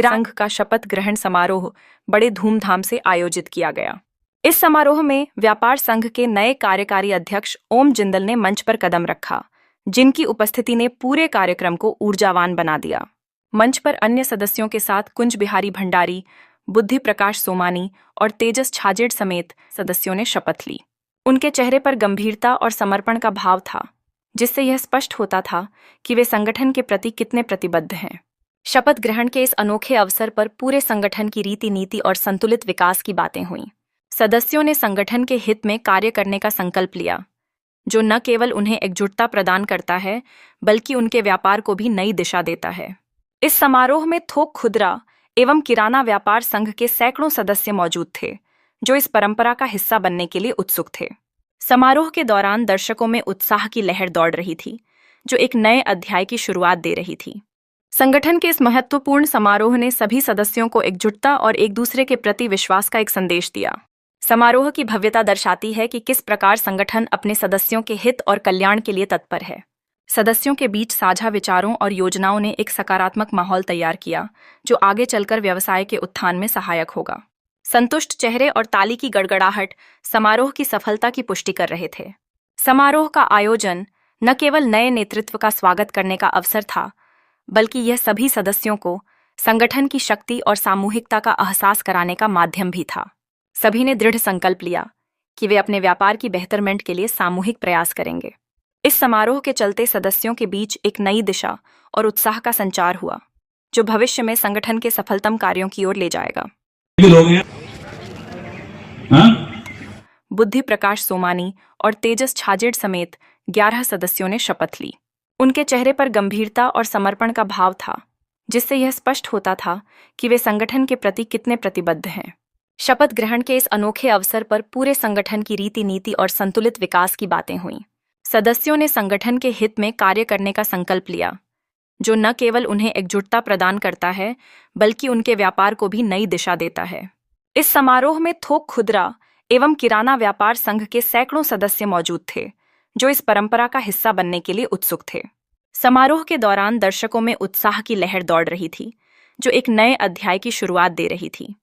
संघ का शपथ ग्रहण समारोह बड़े धूमधाम से आयोजित किया गया। इस समारोह में व्यापार संघ के नए कार्यकारी अध्यक्ष ओम जिंदल ने मंच पर कदम रखा, जिनकी उपस्थिति ने पूरे कार्यक्रम को ऊर्जावान बना दिया। मंच पर अन्य सदस्यों के साथ कुंज बिहारी भंडारी, बुद्धि प्रकाश सोमानी और तेजस छाजेड़ समेत सदस्यों ने शपथ ली। उनके चेहरे पर गंभीरता और समर्पण का भाव था, जिससे यह स्पष्ट होता था कि वे संगठन के प्रति कितने प्रतिबद्ध हैं। शपथ ग्रहण के इस अनोखे अवसर पर पूरे संगठन की रीति नीति और संतुलित विकास की बातें हुईं। सदस्यों ने संगठन के हित में कार्य करने का संकल्प लिया, जो न केवल उन्हें एकजुटता प्रदान करता है, बल्कि उनके व्यापार को भी नई दिशा देता है। इस समारोह में थोक खुदरा एवं किराना व्यापार संघ के सैकड़ों सदस्य मौजूद थे, जो इस परंपरा का हिस्सा बनने के लिए उत्सुक थे। समारोह के दौरान दर्शकों में उत्साह की लहर दौड़ रही थी, जो एक नए अध्याय की शुरुआत दे रही थी। संगठन के इस महत्वपूर्ण समारोह ने सभी सदस्यों को एकजुटता और एक दूसरे के प्रति विश्वास का एक संदेश दिया। समारोह की भव्यता दर्शाती है कि किस प्रकार संगठन अपने सदस्यों के हित और कल्याण के लिए तत्पर है। सदस्यों के बीच साझा विचारों और योजनाओं ने एक सकारात्मक माहौल तैयार किया, जो आगे चलकर व्यवसाय के उत्थान में सहायक होगा। संतुष्ट चेहरे और ताली की गड़गड़ाहट समारोह की सफलता की पुष्टि कर रहे थे। समारोह का आयोजन न केवल नए नेतृत्व का स्वागत करने का अवसर था, बल्कि यह सभी सदस्यों को संगठन की शक्ति और सामूहिकता का एहसास कराने का माध्यम भी था। सभी ने दृढ़ संकल्प लिया कि वे अपने व्यापार की बेहतरमेंट के लिए सामूहिक प्रयास करेंगे। इस समारोह के चलते सदस्यों के बीच एक नई दिशा और उत्साह का संचार हुआ, जो भविष्य में संगठन के सफलतम कार्यों की ओर ले जाएगा। बुद्धि प्रकाश सोमानी और तेजस छाजेड़ समेत 11 सदस्यों ने शपथ ली। उनके चेहरे पर गंभीरता और समर्पण का भाव था, जिससे यह स्पष्ट होता था कि वे संगठन के प्रति कितने प्रतिबद्ध हैं। शपथ ग्रहण के इस अनोखे अवसर पर पूरे संगठन की रीति नीति और संतुलित विकास की बातें हुईं। सदस्यों ने संगठन के हित में कार्य करने का संकल्प लिया, जो न केवल उन्हें एकजुटता प्रदान करता है, बल्कि उनके व्यापार को भी नई दिशा देता है। इस समारोह में थोक खुदरा एवं किराना व्यापार संघ के सैकड़ों सदस्य मौजूद थे, जो इस परंपरा का हिस्सा बनने के लिए उत्सुक थे। समारोह के दौरान दर्शकों में उत्साह की लहर दौड़ रही थी, जो एक नए अध्याय की शुरुआत दे रही थी।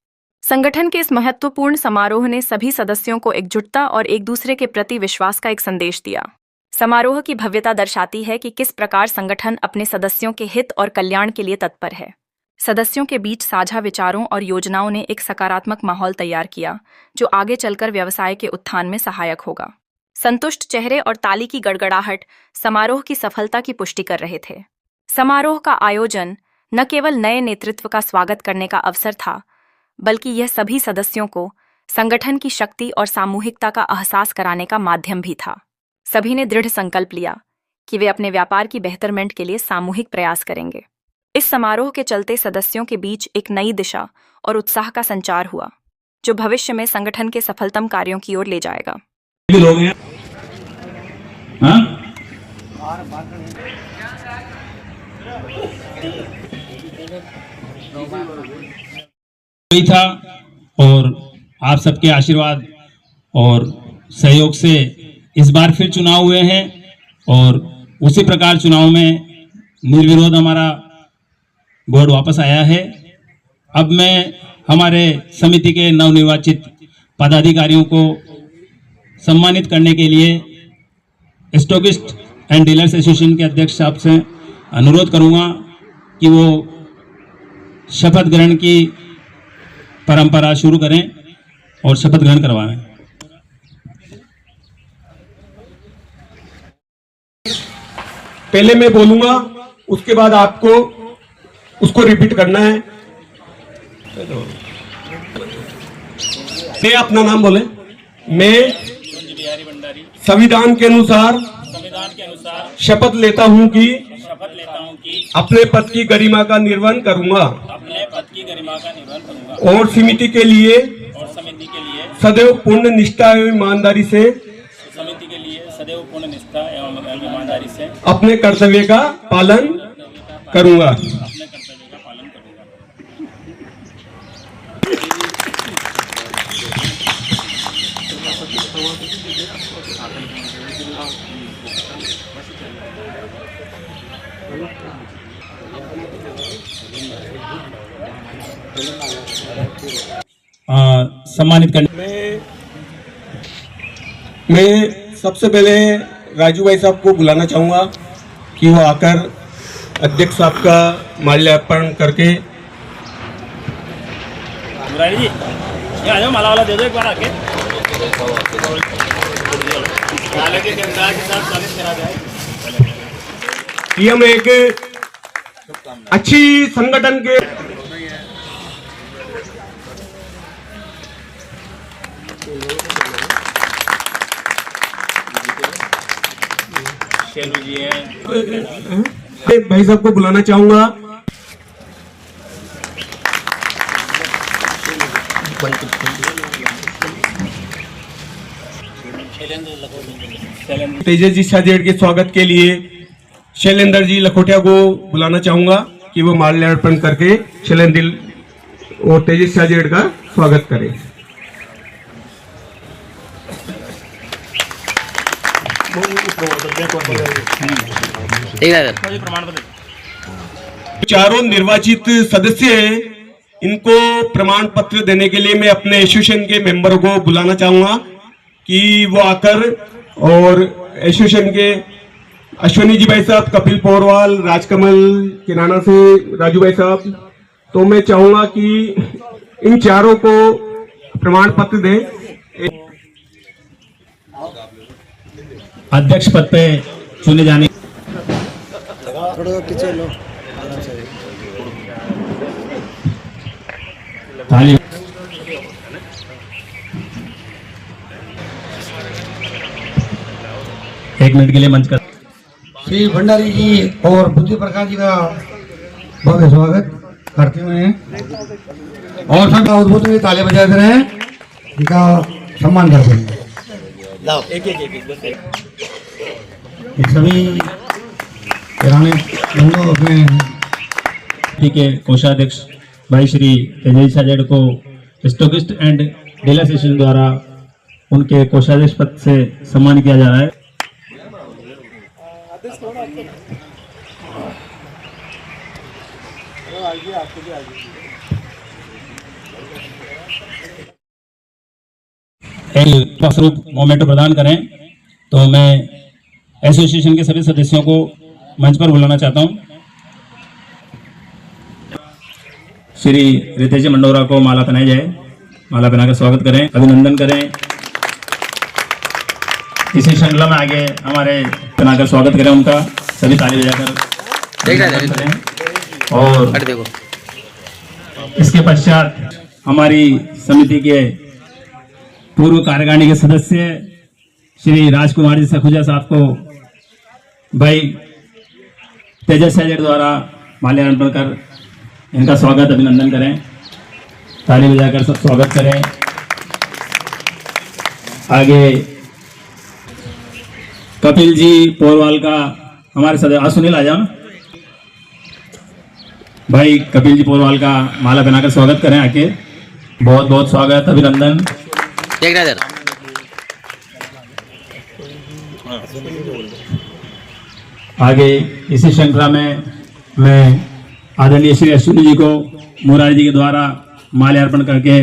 संगठन के इस महत्वपूर्ण समारोह ने सभी सदस्यों को एकजुटता और एक दूसरे के प्रति विश्वास का एक संदेश दिया। समारोह की भव्यता दर्शाती है कि किस प्रकार संगठन अपने सदस्यों के हित और कल्याण के लिए तत्पर है। सदस्यों के बीच साझा विचारों और योजनाओं ने एक सकारात्मक माहौल तैयार किया, जो आगे चलकर व्यवसाय के उत्थान में सहायक होगा। संतुष्ट चेहरे और ताली की गड़गड़ाहट समारोह की सफलता की पुष्टि कर रहे थे। समारोह का आयोजन न केवल नए नेतृत्व का स्वागत करने का अवसर था, बल्कि यह सभी सदस्यों को संगठन की शक्ति और सामूहिकता का एहसास कराने का माध्यम भी था। सभी ने दृढ़ संकल्प लिया कि वे अपने व्यापार की बेहतरमेंट के लिए सामूहिक प्रयास करेंगे। इस समारोह के चलते सदस्यों के बीच एक नई दिशा और उत्साह का संचार हुआ, जो भविष्य में संगठन के सफलतम कार्यों की ओर ले जाएगा। लोग हैं था और आप सबके आशीर्वाद और सहयोग से इस बार फिर चुनाव हुए हैं और उसी प्रकार चुनाव में निर्विरोध हमारा बोर्ड वापस आया है। अब मैं हमारे समिति के नवनिर्वाचित पदाधिकारियों को सम्मानित करने के लिए स्टॉकिस्ट एंड डीलर्स एसोसिएशन के अध्यक्ष साहब से अनुरोध करूंगा कि वो शपथ ग्रहण की परंपरा शुरू करें और शपथ ग्रहण करवाएं। पहले मैं बोलूंगा, उसके बाद आपको उसको रिपीट करना है। मैं अपना नाम बोले। मैं संविधान के अनुसार शपथ लेता हूं कि अपने पद की गरिमा का निर्वहन करूंगा और समिति के लिए सदैव पूर्ण निष्ठा एवं ईमानदारी से अपने कर्तव्य का पालन करूंगा। सम्मानित करने। मैं सबसे पहले राजू भाई साहब को बुलाना चाहूँगा कि वो आकर अध्यक्ष साहब का माल्यार्पण करके। मुरारी जी, ये आ जाओ, माला वाला दे दो एक बार आके। कि हम एक अच्छी संगठन के भाई साहब को बुलाना चाहूंगा। तेजस जी साजेड़ के स्वागत के लिए शैलेंद्र जी लखोटिया को बुलाना चाहूंगा कि वो माल्यार्पण करके शैलेंद्र और तेजस साजेड़ का स्वागत करें। चारों निर्वाचित सदस्य हैं, इनको प्रमाण पत्र देने के लिए मैं अपने एसोसिएशन के मेंबरों को बुलाना चाहूंगा कि वो आकर, और एसोसिएशन के अश्विनी जी भाई साहब, कपिल पोरवाल, राजकमल किराना से राजू भाई साहब, तो मैं चाहूंगा कि इन चारों को प्रमाण पत्र दें। अध्यक्ष पद पे चुने जाने थोड़ा पीछे लो। ताली। एक मिनट के लिए मंच कर। श्री भंडारी जी और बुद्धि प्रकाश जी का भव्य स्वागत करते हुए हैं और सब उद्बोधन में तालियां बजा दे रहे हैं, इनका सम्मान करते हैं। सभी किराने दोनों अपने ठीक है, कोषाध्यक्ष भाई श्री तेजस साजेड़ को स्टॉकिस्ट एंड डीलर एसोसिएशन द्वारा उनके कोषाध्यक्ष पद से सम्मान किया जा रहा है। स्वरूप मोमेंटो प्रदान करें तो मैं एसोसिएशन के सभी सदस्यों को मंच पर बुलाना चाहता हूं। श्री रितेश मंडोरा को माला पहनाई जाए, माला पहनाकर स्वागत करें, अभिनंदन करें। इसी श्रृंखला में आगे हमारे पहनाकर स्वागत करें उनका, सभी ताली बजाकर करें। और इसके पश्चात हमारी समिति के पूर्व कार्यकारिणी के सदस्य श्री राजकुमार जी सखुजा साहब को भाई तेजस साजेड़ द्वारा माल्यार्पण कर इनका स्वागत अभिनंदन करें, ताली बजाकर सब स्वागत करें। आगे कपिल जी पोरवाल का हमारे सदस्य सुनील आ जाओ, भाई कपिल जी पोरवाल का माला पहनाकर स्वागत करें आके। बहुत बहुत स्वागत, अभिनंदन। आगे इसी श्रृंखला में मैं आदरणीय श्री अश्विनी जी को मुरारी जी के द्वारा माल्यार्पण करके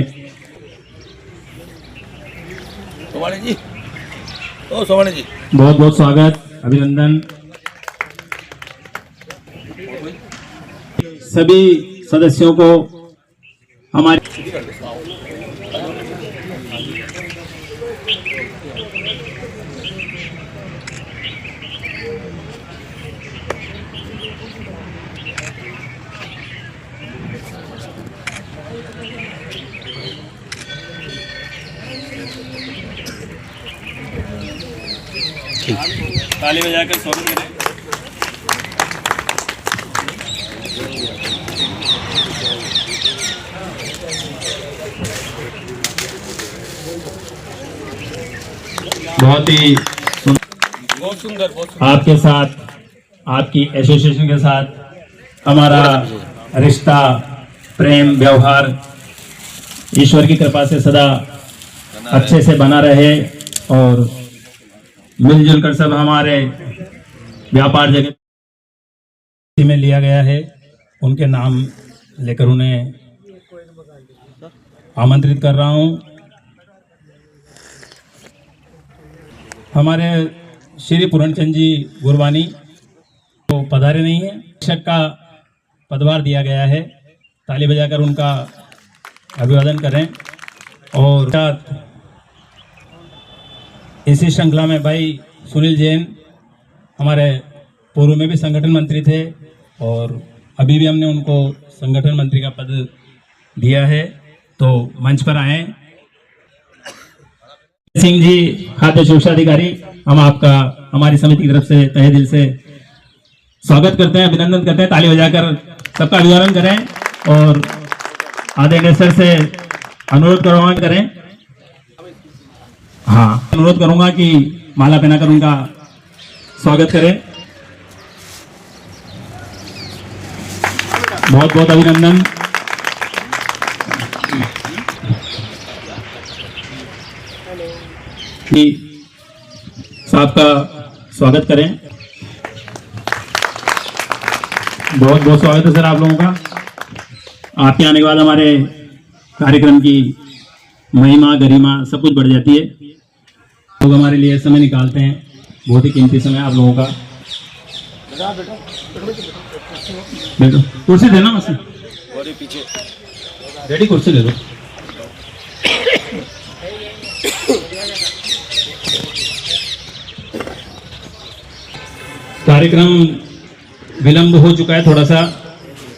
बहुत बहुत स्वागत, अभिनंदन। सभी सदस्यों को हमारे ताली बजाकर स्वागत करें। बहुत ही सुंदर आपके साथ, आपकी एसोसिएशन के साथ हमारा रिश्ता, प्रेम, व्यवहार ईश्वर की कृपा से सदा अच्छे से बना रहे और मिलजुल कर सब हमारे व्यापार जगत में लिया गया है, उनके नाम लेकर उन्हें आमंत्रित कर रहा हूं। हमारे श्री पूर्णचंद जी गुरबानी तो पधारे नहीं है, शिक्षक का पदभार दिया गया है, ताली बजाकर उनका अभिवादन करें। और इसी श्रृंखला में भाई सुनील जैन हमारे पूर्व में भी संगठन मंत्री थे और अभी भी हमने उनको संगठन मंत्री का पद दिया है, तो मंच पर आए। सिंह जी खाद्य सुरक्षा अधिकारी, हम आपका हमारी समिति की तरफ से तहे दिल से स्वागत करते हैं, अभिनंदन करते हैं। ताली बजाकर सबका अभिवादन करें और आदरणीय सर से अनुरोध करें। हाँ, अनुरोध करूंगा कि माला पहनाकर उनका स्वागत करें। बहुत बहुत अभिनंदन। साहब का स्वागत करें। बहुत बहुत स्वागत है सर आप लोगों का। आपके आने के बाद हमारे कार्यक्रम की महिमा गरिमा सब कुछ बढ़ जाती है। लोग हमारे लिए समय निकालते हैं, बहुत ही कीमती समय आप लोगों का। बैठो, कुर्सी देना बस, पीछे रेडी कुर्सी दे दो। कार्यक्रम विलंब हो चुका है थोड़ा सा,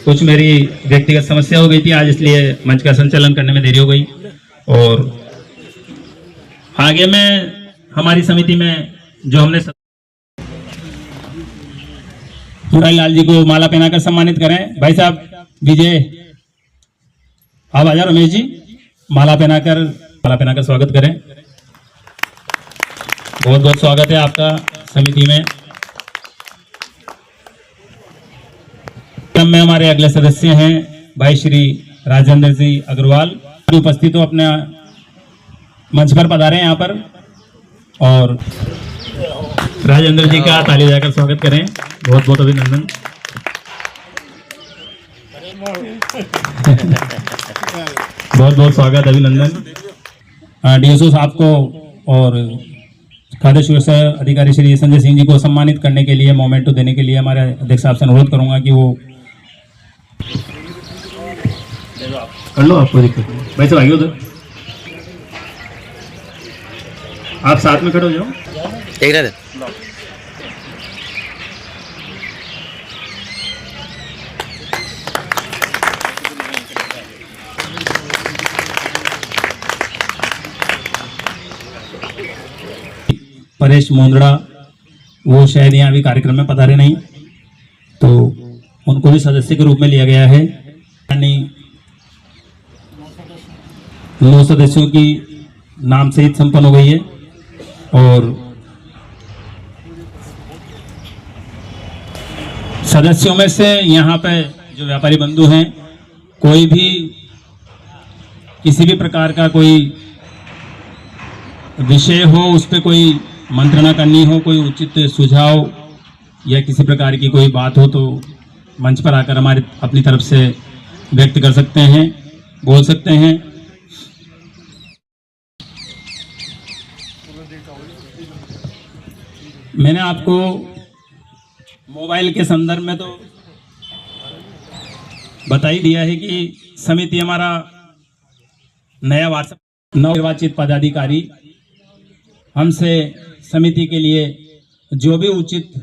कुछ मेरी व्यक्तिगत समस्या हो गई थी आज, इसलिए मंच का संचालन करने में देरी हो गई। और आगे में हमारी समिति में जो हमने मुरारी लाल जी को माला पहनाकर सम्मानित करें। भाई साहब विजय, आप आ जाओ। रमेश जी, माला पहनाकर स्वागत करें। बहुत बहुत स्वागत है आपका समिति में। क्रम में हमारे अगले सदस्य हैं भाई श्री राजेंद्र जी अग्रवाल, उपस्थित हो अपने मंच पर पधारे यहाँ पर, और राजेंद्र जी का ताली बजाकर स्वागत करें। बहुत बहुत अभिनंदन। बहुत बहुत स्वागत, अभिनंदन। डीएसओ साहब को और खाद्य सुरक्षा अधिकारी श्री संजय सिंह जी को सम्मानित करने के लिए, मोमेंटो देने के लिए हमारे अध्यक्ष साहब से अनुरोध करूंगा कि वो कर लो। आपको दिक्कत नहीं भाई साहब, आइए उधर, आप साथ में खड़े हो जाओ। एक रहे परेश मोंदड़ा, वो शायद यहाँ भी कार्यक्रम में पधारे नहीं, तो उनको भी सदस्य के रूप में लिया गया है। यानी 9 सदस्यों की नाम सहित संपन्न हो गई है। और सदस्यों में से यहाँ पे जो व्यापारी बंधु हैं, कोई भी किसी भी प्रकार का कोई विषय हो, उस पर कोई मंत्रणा करनी हो, कोई उचित सुझाव या किसी प्रकार की कोई बात हो, तो मंच पर आकर हमारे अपनी तरफ से व्यक्त कर सकते हैं, बोल सकते हैं। मैंने आपको मोबाइल के संदर्भ में तो बता ही दिया है कि समिति हमारा नया वार्षिक नवनिर्वाचित पदाधिकारी हमसे समिति के लिए जो भी उचित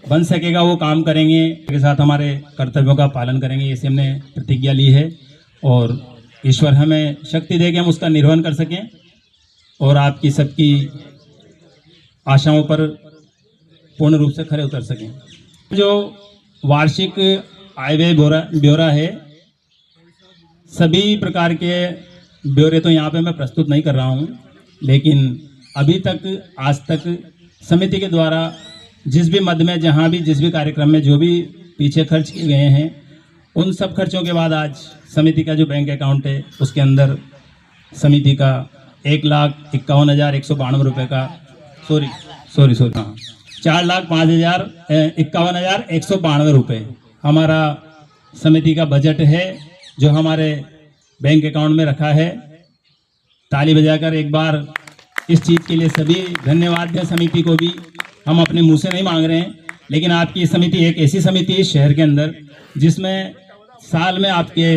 बन सकेगा वो काम करेंगे, के साथ हमारे कर्तव्यों का पालन करेंगे, ऐसे हमने प्रतिज्ञा ली है। और ईश्वर हमें शक्ति दे कि हम उसका निर्वहन कर सकें और आपकी सबकी आशाओं पर पूर्ण रूप से खरे उतर सकें। जो वार्षिक आय व्यय ब्यौरा है, सभी प्रकार के ब्यौरे तो यहाँ पे मैं प्रस्तुत नहीं कर रहा हूँ, लेकिन अभी तक आज तक समिति के द्वारा जिस भी मद में, जहाँ भी, जिस भी कार्यक्रम में जो भी पीछे खर्च किए गए हैं, उन सब खर्चों के बाद आज समिति का जो बैंक अकाउंट है उसके अंदर समिति का 1,51,192 रुपये का सॉरी हाँ 4,05,51,192 रुपये हमारा समिति का बजट है, जो हमारे बैंक अकाउंट में रखा है। ताली बजाकर एक बार इस चीज़ के लिए सभी धन्यवाद दें। समिति को भी हम अपने मुंह से नहीं मांग रहे हैं, लेकिन आपकी समिति एक ऐसी समिति है शहर के अंदर जिसमें साल में आपके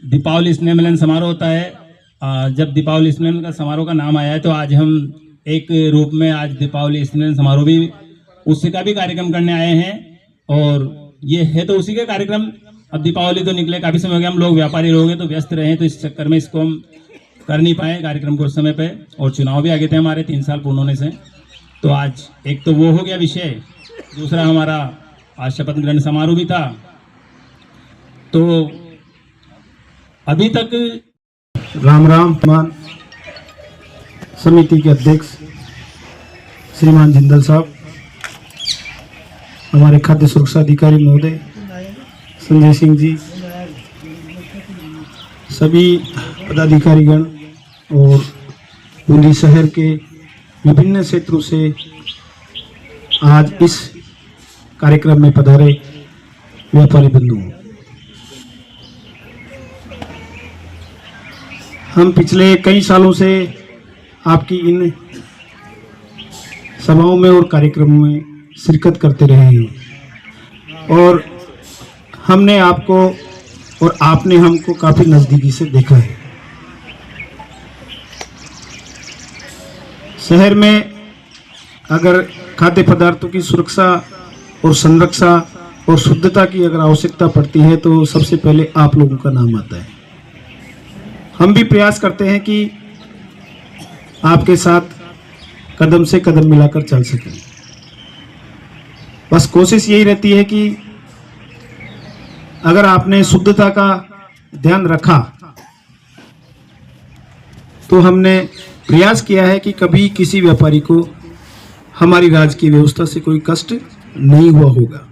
दीपावली स्नेह मिलन समारोह होता है। जब दीपावली स्नेह मिलन का समारोह का नाम आया है तो आज हम एक रूप में आज दीपावली स्नेह मिलन समारोह भी उससे का भी कार्यक्रम करने आए हैं। और ये है तो उसी के कार्यक्रम। अब दीपावली तो निकले काफ़ी समय हो गया, हम लोग व्यापारी लोग हैं तो व्यस्त रहे, तो इस चक्कर में इसको हम कर नहीं पाए कार्यक्रम को उस समय पे। और चुनाव भी आगे थे हमारे 3 साल पूर्ण होने से, तो आज एक तो वो हो गया विषय, दूसरा हमारा आज शपथ ग्रहण समारोह भी था। तो अभी तक राम राम। समिति के अध्यक्ष श्रीमान जिंदल साहब, हमारे खाद्य सुरक्षा अधिकारी महोदय संजय सिंह जी, सभी पदाधिकारीगण और बूंदी शहर के विभिन्न क्षेत्रों से आज इस कार्यक्रम में पधारे व्यापारी बंधुओं, हम पिछले कई सालों से आपकी इन सभाओं में और कार्यक्रमों में शिरकत करते रहे हैं और हमने आपको और आपने हमको काफ़ी नज़दीकी से देखा है। शहर में अगर खाद्य पदार्थों की सुरक्षा और संरक्षा और शुद्धता की अगर आवश्यकता पड़ती है तो सबसे पहले आप लोगों का नाम आता है। हम भी प्रयास करते हैं कि आपके साथ कदम से कदम मिलाकर चल सकें। बस कोशिश यही रहती है कि अगर आपने शुद्धता का ध्यान रखा तो हमने प्रयास किया है कि कभी किसी व्यापारी को हमारी राजकीय व्यवस्था से कोई कष्ट नहीं हुआ होगा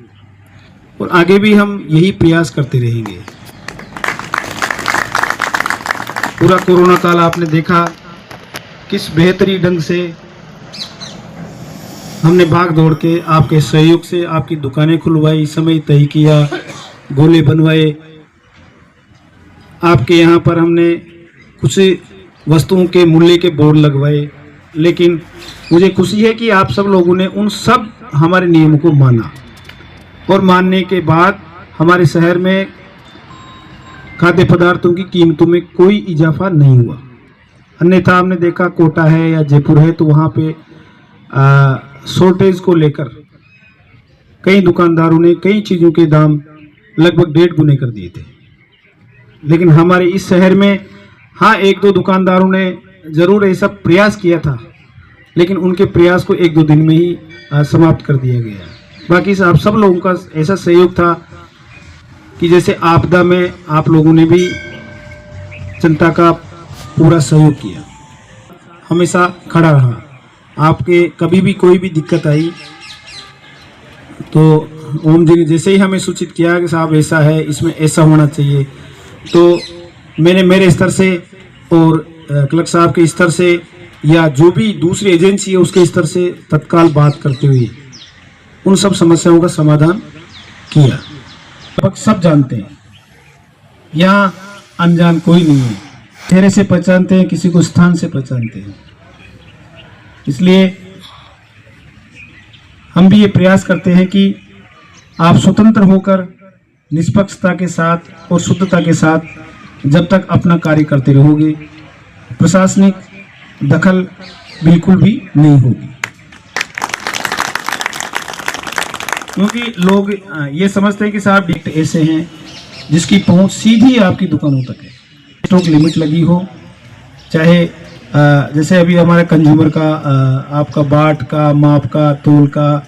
और आगे भी हम यही प्रयास करते रहेंगे। पूरा कोरोना काल आपने देखा किस बेहतरीन ढंग से हमने भाग दौड़ के आपके सहयोग से आपकी दुकानें खुलवाई, समय तय किया, गोले बनवाए। आपके यहाँ पर हमने कुछ वस्तुओं के मूल्य के बोर्ड लगवाए, लेकिन मुझे खुशी है कि आप सब लोगों ने उन सब हमारे नियमों को माना और मानने के बाद हमारे शहर में खाद्य पदार्थों की कीमतों में कोई इजाफा नहीं हुआ। अन्यथा हमने देखा कोटा है या जयपुर है तो वहाँ पे शॉर्टेज को लेकर कई दुकानदारों ने कई चीज़ों के दाम लगभग 1.5 गुने कर दिए थे, लेकिन हमारे इस शहर में हाँ 1-2 दुकानदारों ने ज़रूर ऐसा प्रयास किया था, लेकिन उनके प्रयास को 1-2 दिन में ही समाप्त कर दिया गया। बाकी आप सब लोगों का ऐसा सहयोग था कि जैसे आपदा में आप लोगों ने भी जनता का पूरा सहयोग किया, हमेशा खड़ा रहा। आपके कभी भी कोई भी दिक्कत आई तो ओम जी ने जैसे ही हमें सूचित किया कि साहब ऐसा है, इसमें ऐसा होना चाहिए, तो मैंने मेरे स्तर से और क्लर्क साहब के स्तर से या जो भी दूसरी एजेंसी है उसके स्तर से तत्काल बात करते हुए उन सब समस्याओं का समाधान किया। लगभग सब जानते हैं, यहाँ अनजान कोई नहीं है, चेहरे से पहचानते हैं, किसी को स्थान से पहचानते हैं। इसलिए हम भी ये प्रयास करते हैं कि आप स्वतंत्र होकर निष्पक्षता के साथ और शुद्धता के साथ जब तक अपना कार्य करते रहोगे, प्रशासनिक दखल बिल्कुल भी नहीं होगी, क्योंकि लोग ये समझते हैं कि साहब ऐसे हैं जिसकी पहुंच सीधी आपकी दुकानों तक है। स्टॉक लिमिट लगी हो, चाहे जैसे अभी हमारे कंज्यूमर का आपका बाट का, माप का, तोल का,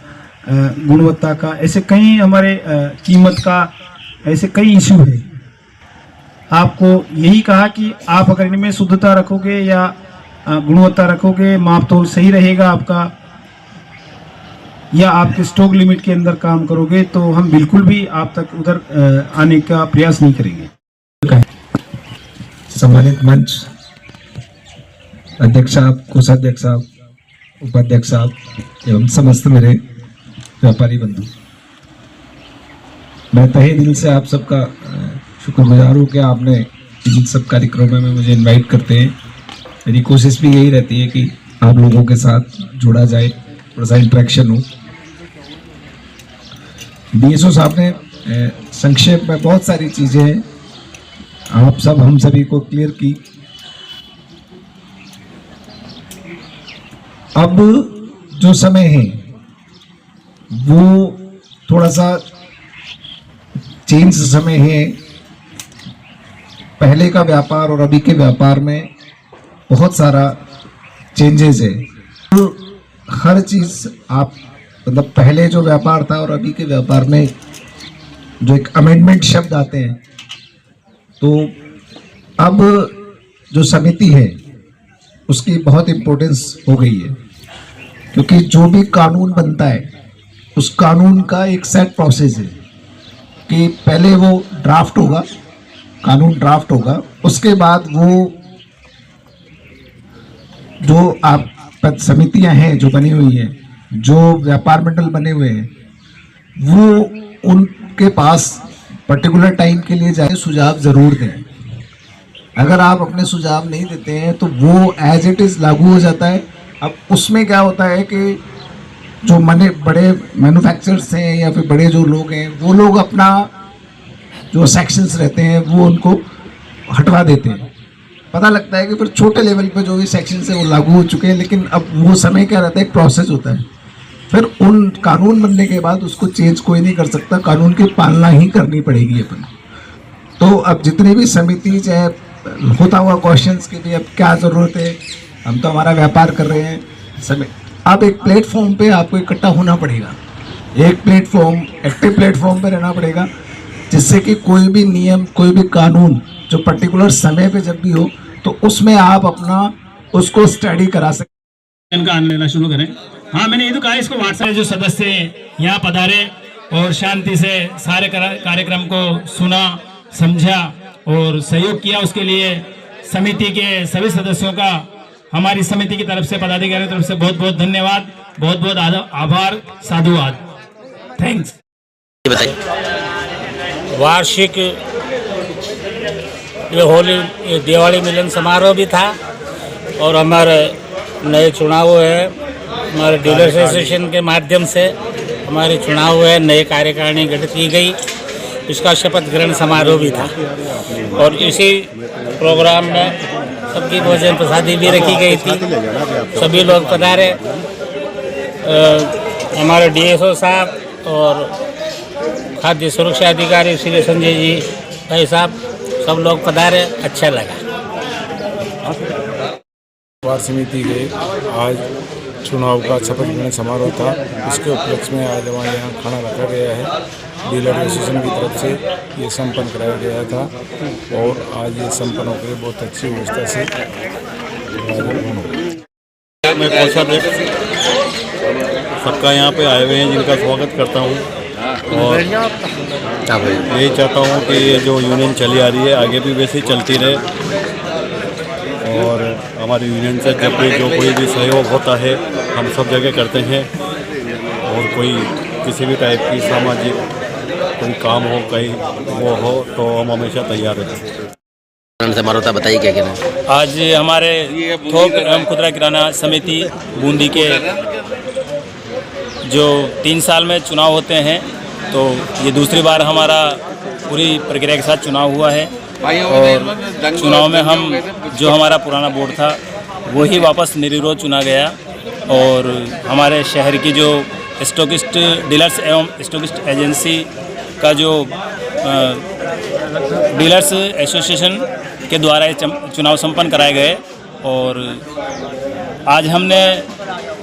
गुणवत्ता का, ऐसे कई हमारे कीमत का ऐसे कई इश्यू है। आपको यही कहा कि आप अगर इनमें शुद्धता रखोगे या गुणवत्ता रखोगे, माप तोल सही रहेगा आपका, या आपके स्टॉक लिमिट के अंदर काम करोगे, तो हम बिल्कुल भी आप तक उधर आने का प्रयास नहीं करेंगे। सम्मानित मंच अध्यक्ष साहब, कोषाध्यक्ष साहब, उपाध्यक्ष साहब एवं समस्त मेरे व्यापारी बंधु, मैं तहे दिल से आप सबका शुक्रगुजार हूँ कि आपने इन सब कार्यक्रमों में मुझे इनवाइट करते हैं। मेरी कोशिश भी यही रहती है कि आप लोगों के साथ जुड़ा जाए, थोड़ा सा इंटरेक्शन हो। डीएसओ साहब ने संक्षेप में बहुत सारी चीज़ें आप सब हम सभी को क्लियर की। अब जो समय है वो थोड़ा सा चेंज समय है। पहले का व्यापार और अभी के व्यापार में बहुत सारा चेंजेस है। तो हर चीज़ आप मतलब पहले जो व्यापार था और अभी के व्यापार में जो एक अमेंडमेंट शब्द आते हैं, तो अब जो समिति है उसकी बहुत इम्पोर्टेंस हो गई है, क्योंकि जो भी कानून बनता है उस कानून का एक सेट प्रोसेस है कि पहले वो ड्राफ्ट होगा, कानून ड्राफ्ट होगा, उसके बाद वो जो आप समितियां हैं जो बनी हुई हैं, जो व्यापार मंडल बने हुए हैं, वो उनके पास पर्टिकुलर टाइम के लिए जाए सुझाव ज़रूर दें। अगर आप अपने सुझाव नहीं देते हैं तो वो एज इट इज़ लागू हो जाता है। अब उसमें क्या होता है कि जो बड़े मैन्युफैक्चरर्स हैं या फिर बड़े जो लोग हैं, वो लोग अपना जो सेक्शंस रहते हैं वो उनको हटवा देते हैं। पता लगता है कि फिर छोटे लेवल पे जो भी सेक्शंस हैं वो लागू हो चुके हैं, लेकिन अब वो समय क्या रहता है, एक प्रोसेस होता है। फिर उन कानून बनने के बाद उसको चेंज कोई नहीं कर सकता, कानून की पालना ही करनी पड़ेगी अपन। तो अब जितनी भी समिति चाहे होता हुआ क्वेश्चंस की भी अब क्या ज़रूरत है, हम तो हमारा व्यापार कर रहे हैं समय, अब एक प्लेटफॉर्म पे आपको इकट्ठा होना पड़ेगा, एक प्लेटफॉर्म एक्टिव प्लेटफॉर्म पे रहना पड़ेगा, जिससे कि कोई भी नियम कोई भी कानून जो पर्टिकुलर समय पे जब भी हो तो उसमें आप अपना उसको स्टडी करा सकें, इनका आनंद लेना शुरू करें। हाँ, मैंने ये तो कहा, इसको व्हाट्सएप जो सदस्य यहाँ पधारे और शांति से सारे कार्यक्रम को सुना, समझा और सहयोग किया, उसके लिए समिति के सभी सदस्यों का हमारी समिति की तरफ से, पदाधिकारियों की तरफ से बहुत बहुत धन्यवाद, बहुत बहुत आभार, साधुवाद, थैंक्स। वार्षिक ये दिवाली मिलन समारोह भी था और हमारे नए चुनाव हुए हैं, हमारे डीलर्स एसोसिएशन के माध्यम से हमारे चुनाव हुए, नए कार्यकारिणी गठित की गई, इसका शपथ ग्रहण समारोह भी था और इसी प्रोग्राम में सबकी भोजन प्रसादी भी रखी गई थी, सभी लोग पधारे, हमारे डीएसओ साहब और खाद्य सुरक्षा अधिकारी श्री संजय जी भाई साहब सब लोग पधारे, अच्छा लगा। व्यापार समिति के आज चुनाव का शपथ ग्रहण समारोह था, इसके उपलक्ष्य में आज हमारे यहाँ खाना रखा गया है, डीलर एसोसिएशन की तरफ से ये संपन्न कराया गया था और आज ये संपन्न होकर बहुत अच्छी व्यवस्था से मैं कोषाध्यक्ष सबका यहाँ पे आए हुए हैं, जिनका स्वागत करता हूँ और यही चाहता हूँ कि ये जो यूनियन चली आ रही है आगे भी वैसे ही चलती रहे और हमारी यूनियन से जब भी जो कोई भी सहयोग होता है हम सब जगह करते हैं और कोई किसी भी टाइप की सामाजिक कोई काम हो, कहीं वो हो तो हम हमेशा तैयार रहते हैं। समारोह था, बताइए क्या कहना है। आज हमारे थोक एवं खुदरा किराना समिति बूंदी के जो 3 साल में चुनाव होते हैं, तो ये दूसरी बार हमारा पूरी प्रक्रिया के साथ चुनाव हुआ है और चुनाव में हम जो हमारा पुराना बोर्ड था वही वापस निर्विरोध चुना गया और हमारे शहर की जो स्टॉकिस्ट डीलर्स एवं स्टॉकिस्ट एजेंसी का जो डीलर्स एसोसिएशन के द्वारा ये चुनाव संपन्न कराए गए और आज हमने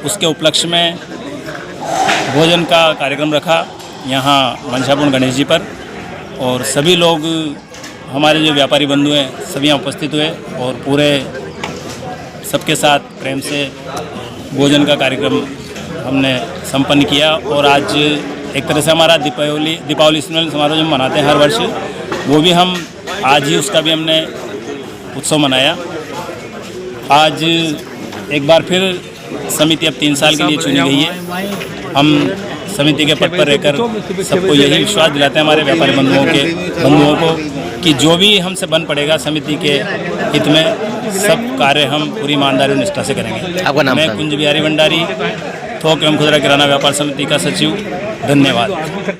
उसके उपलक्ष्य में भोजन का कार्यक्रम रखा यहाँ मनसापूर्ण गणेश जी पर और सभी लोग हमारे जो व्यापारी बंधु हैं सभी यहाँ उपस्थित हुए और पूरे सबके साथ प्रेम से भोजन का कार्यक्रम हमने संपन्न किया और आज एक तरह से हमारा दीपावली समारोह जो मनाते हैं हर वर्ष, वो भी हम आज ही उसका भी हमने उत्सव मनाया। आज एक बार फिर समिति अब 3 साल के लिए चुनी गई है। हम समिति के पद पर रहकर सबको यही विश्वास दिलाते हैं हमारे व्यापारी बंधुओं को कि जो भी हमसे बन पड़ेगा समिति के हित में सब कार्य हम पूरी ईमानदारी और निष्ठा से करेंगे। आपका नाम मैं सर? कुंज बिहारी भंडारी, थोक एवं खुदरा किराना व्यापार समिति का सचिव। धन्यवाद।